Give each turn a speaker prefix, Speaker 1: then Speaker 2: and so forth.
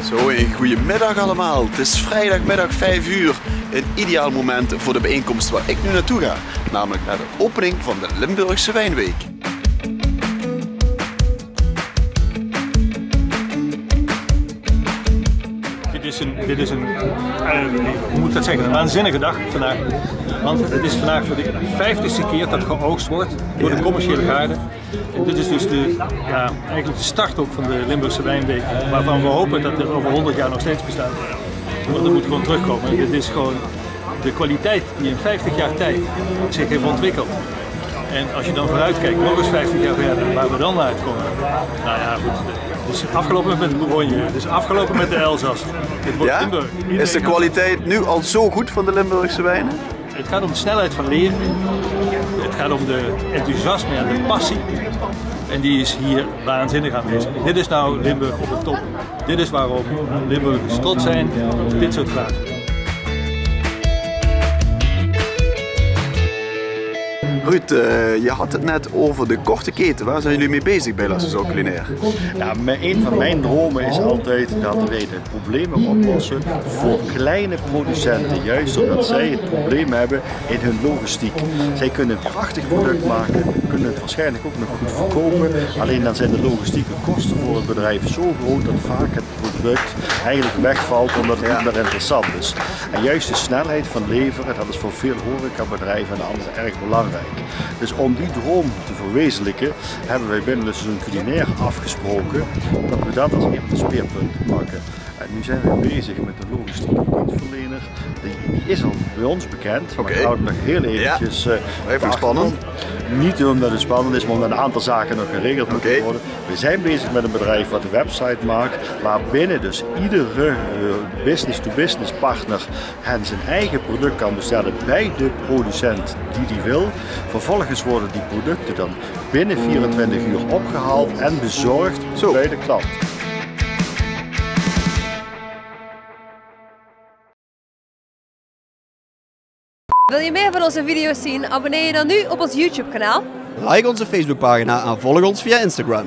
Speaker 1: Zo, een goede middag allemaal. Het is vrijdagmiddag 5 uur. Een ideaal moment voor de bijeenkomst waar ik nu naartoe ga. Namelijk naar de opening van de Limburgse Wijnweek.
Speaker 2: Dit is een hoe moet ik dat zeggen, een waanzinnige dag vandaag. Want het is vandaag voor de 50ste keer dat geoogst wordt door de commerciële gaarden. En dit is dus eigenlijk de start ook van de Limburgse Wijnweek, waarvan we hopen dat het over 100 jaar nog steeds bestaat. Want dat moet gewoon terugkomen. Dit is gewoon de kwaliteit die in 50 jaar tijd zich heeft ontwikkeld. En als je dan vooruit kijkt, nog eens 50 jaar verder, waar we dan uitkomen. Nou ja, goed. Het is afgelopen met de Bourgogne, het is afgelopen met de Elzas. Het wordt Limburg.
Speaker 1: Is de kwaliteit nu al zo goed van de Limburgse wijnen?
Speaker 2: Het gaat om de snelheid van leren. Het gaat om de enthousiasme en de passie. En die is hier waanzinnig aanwezig. Dit is nou Limburg op de top. Dit is waarom Limburgers trots zijn op dit soort glazen.
Speaker 1: Ruud, je had het net over de korte keten. Waar zijn jullie mee bezig bij La Saison Culinaire?
Speaker 3: Ja, een van mijn dromen is altijd dat wij de problemen oplossen voor kleine producenten. Juist omdat zij het probleem hebben in hun logistiek. Zij kunnen een prachtig product maken, kunnen het waarschijnlijk ook nog goed verkopen. Alleen dan zijn de logistieke kosten voor het bedrijf zo groot dat vaak het product eigenlijk wegvalt omdat het niet meer interessant is. En juist de snelheid van leveren, dat is voor veel horecabedrijven en anderen erg belangrijk. Dus om die droom te verwezenlijken hebben wij binnen de Saison Culinaire afgesproken dat we dat als een van de speerpunten pakken. En nu zijn we bezig met de logistieke dienstverlener. Die is al bij ons bekend, maar ik hou het nog heel eventjes
Speaker 1: even spannend.
Speaker 3: Niet omdat het spannend is, maar omdat een aantal zaken nog geregeld moeten worden. We zijn bezig met een bedrijf wat een website maakt, waarbinnen dus iedere business-to-business partner zijn eigen product kan bestellen bij de producent die wil. Vervolgens worden die producten dan binnen 24 uur opgehaald en bezorgd bij de klant.
Speaker 4: Wil je meer van onze video's zien? Abonneer je dan nu op ons YouTube kanaal.
Speaker 5: Like onze Facebookpagina en volg ons via Instagram.